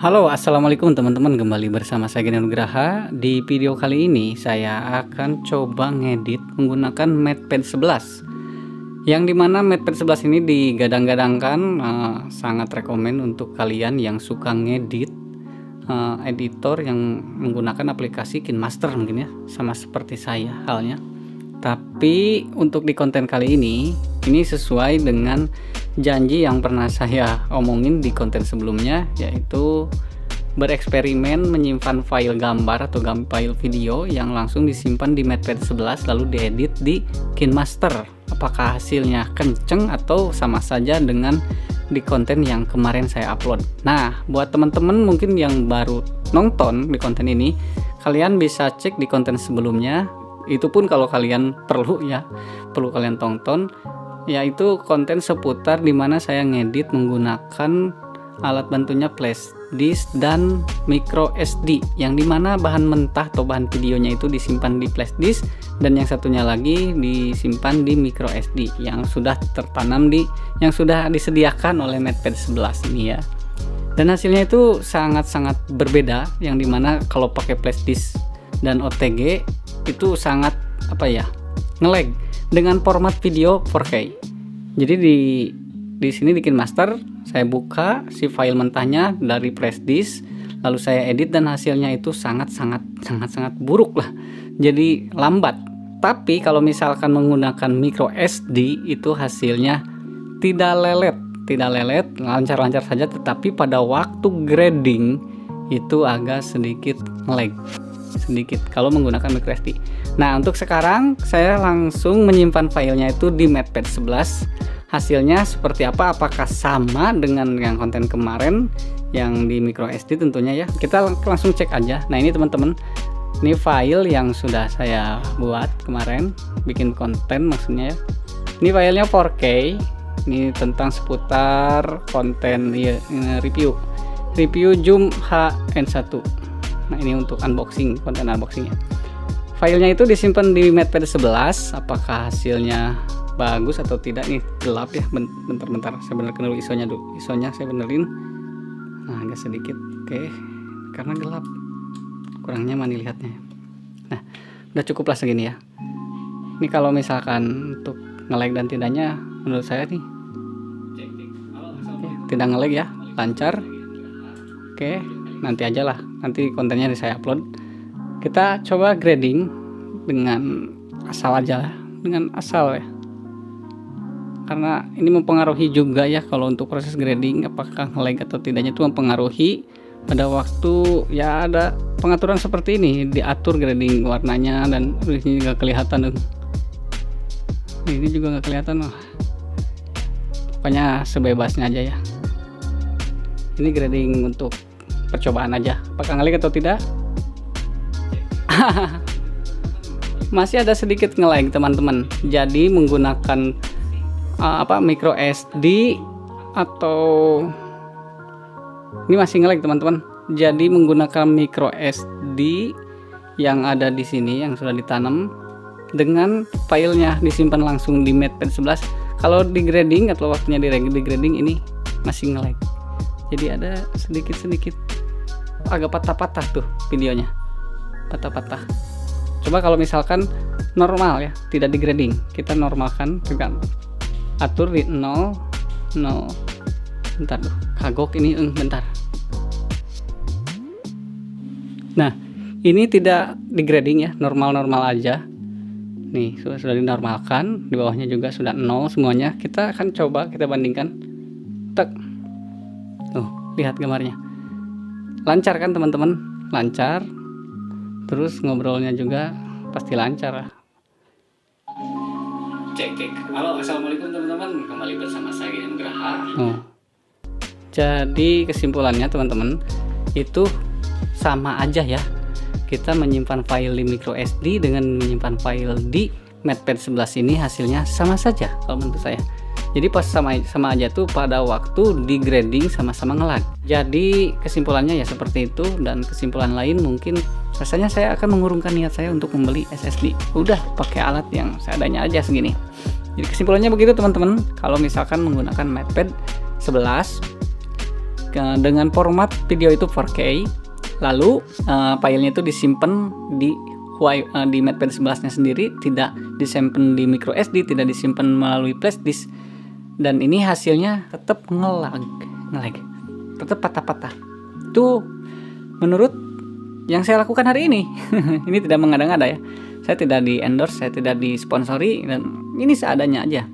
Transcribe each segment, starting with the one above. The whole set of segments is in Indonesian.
Halo, assalamualaikum teman-teman. Kembali bersama saya Geni Nugraha. Di video kali ini saya akan coba ngedit menggunakan Matepad 11. Yang dimana Matepad 11 ini digadang-gadangkan sangat rekomen untuk kalian yang suka ngedit editor yang menggunakan aplikasi KineMaster mungkin ya, sama seperti saya halnya. Tapi untuk di konten kali ini sesuai dengan janji yang pernah saya omongin di konten sebelumnya, yaitu bereksperimen menyimpan file gambar atau file video yang langsung disimpan di Matepad 11 lalu diedit di KineMaster. Apakah hasilnya kenceng atau sama saja dengan di konten yang kemarin saya upload. Nah, buat teman-teman mungkin yang baru nonton di konten ini, kalian bisa cek di konten sebelumnya. Itu pun kalau kalian perlu kalian tonton, yaitu konten seputar dimana saya ngedit menggunakan alat bantunya flash disk dan micro SD, yang dimana bahan mentah atau bahan videonya itu disimpan di flash disk dan yang satunya lagi disimpan di micro SD yang sudah tertanam yang sudah disediakan oleh Matepad 11 ini ya. Dan hasilnya itu sangat-sangat berbeda, yang dimana kalau pakai flash disk dan OTG itu sangat nge-lag dengan format video 4K. Jadi di sini di KineMaster saya buka si file mentahnya dari flash disk, lalu saya edit dan hasilnya itu sangat buruk lah. Jadi lambat. Tapi kalau misalkan menggunakan micro SD itu hasilnya tidak lelet, lancar-lancar saja, tetapi pada waktu grading itu agak sedikit nge-lag sedikit kalau menggunakan micro SD. Nah, untuk sekarang saya langsung menyimpan filenya itu di Matepad 11. Hasilnya seperti apa? Apakah sama dengan yang konten kemarin yang di micro SD tentunya ya. Kita langsung cek aja. Nah, ini teman-teman, ini file yang sudah saya buat kemarin, bikin konten maksudnya ya. Ini filenya 4K. Ini tentang seputar konten review Zoom HN1. Nah, ini untuk unboxing, konten unboxingnya. Filenya itu disimpan di Matepad 11. Apakah hasilnya bagus atau tidak? Nih gelap ya, bentar saya benerkan dulu ISO-nya dulu. ISO-nya saya benerin. Nah, agak sedikit. Oke, karena gelap kurangnya mana lihatnya. Nah, udah cukup lah segini ya. Ini kalau misalkan untuk nge-lag dan tidaknya, menurut saya nih tidak nge-lag ya, lancar. Oke, nanti aja lah, nanti kontennya saya upload. Kita coba grading dengan asal aja lah, dengan asal ya, karena ini mempengaruhi juga ya kalau untuk proses grading, apakah nge-lag atau tidaknya itu mempengaruhi pada waktu ya. Ada pengaturan seperti ini, diatur grading warnanya, dan ini nggak kelihatan, ini juga nggak kelihatan loh. Pokoknya sebebasnya aja ya. Ini grading untuk percobaan aja, apakah nge-lag atau tidak. Masih ada sedikit nge-lag teman-teman. Jadi menggunakan micro SD atau ini masih nge-lag teman-teman. Jadi menggunakan micro SD yang ada di sini yang sudah ditanam dengan filenya disimpan langsung di Matepad 11. Kalau di grading atau waktunya di grading ini masih nge-lag. Jadi ada sedikit agak patah-patah tuh videonya, patah-patah. Coba kalau misalkan normal ya, tidak di grading, kita normalkan, juga atur di 0. Bentar tuh, kagok ini bentar. Nah, ini tidak di grading ya, normal aja. Nih sudah dinormalkan, di bawahnya juga sudah 0 semuanya. Kita akan coba kita bandingkan. Tuh, lihat gambarnya. Lancar kan teman-teman? Lancar. Terus ngobrolnya juga pasti lancar lah. Cek. Halo, assalamualaikum teman-teman. Kembali bersama saya Geni Nugraha. Jadi kesimpulannya teman-teman, itu sama aja ya. Kita menyimpan file di micro SD dengan menyimpan file di Matepad 11 ini hasilnya sama saja kalau menurut saya. Jadi pas sama aja tuh pada waktu di grading sama-sama nge-lag. Jadi kesimpulannya ya seperti itu, dan kesimpulan lain mungkin rasanya saya akan mengurungkan niat saya untuk membeli SSD. Udah pakai alat yang seadanya aja segini. Jadi kesimpulannya begitu teman-teman. Kalau misalkan menggunakan Matepad 11 dengan format video itu 4K. Lalu filenya itu disimpan di MatePad 11 nya sendiri, tidak disimpan di micro SD, tidak disimpan melalui flash disk, dan ini hasilnya tetap ngelag, tetap patah-patah. Itu menurut yang saya lakukan hari ini. Ini tidak mengada-ngada ya, saya tidak di endorse, saya tidak disponsori, dan ini seadanya aja.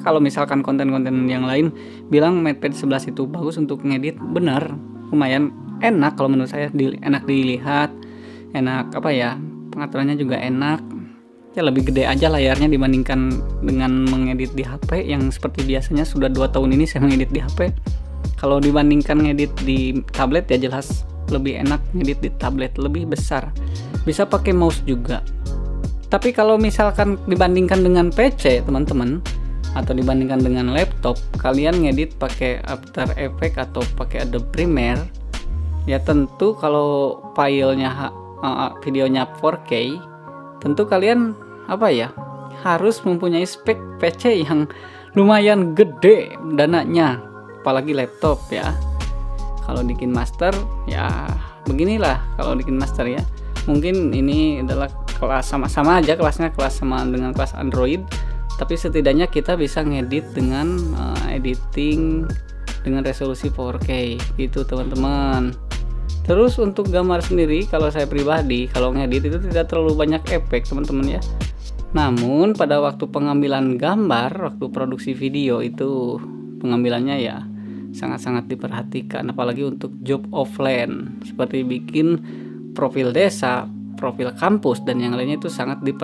Kalau misalkan konten-konten yang lain bilang MatePad 11 itu bagus untuk ngedit, benar, lumayan enak kalau menurut saya, enak dilihat, enak pengaturannya juga enak. Ya lebih gede aja layarnya dibandingkan dengan mengedit di HP yang seperti biasanya. Sudah 2 tahun ini saya mengedit di HP. Kalau dibandingkan ngedit di tablet ya jelas lebih enak ngedit di tablet, lebih besar, bisa pakai mouse juga. Tapi kalau misalkan dibandingkan dengan PC teman-teman, atau dibandingkan dengan laptop, kalian ngedit pakai After Effects atau pakai Adobe Premiere, ya tentu kalau filenya videonya 4K, tentu kalian harus mempunyai spek PC yang lumayan gede dananya, apalagi laptop ya. Kalau di KineMaster ya beginilah, kalau di KineMaster ya mungkin ini adalah kelas sama-sama aja, kelasnya kelas sama dengan kelas Android, tapi setidaknya kita bisa ngedit dengan editing dengan resolusi 4K gitu teman-teman. Terus untuk gambar sendiri, kalau saya pribadi kalau ngedit itu tidak terlalu banyak efek teman-teman ya. Namun pada waktu pengambilan gambar, waktu produksi video itu pengambilannya ya sangat-sangat diperhatikan, apalagi untuk job offline seperti bikin profil desa, profil kampus dan yang lainnya itu sangat diperhatikan.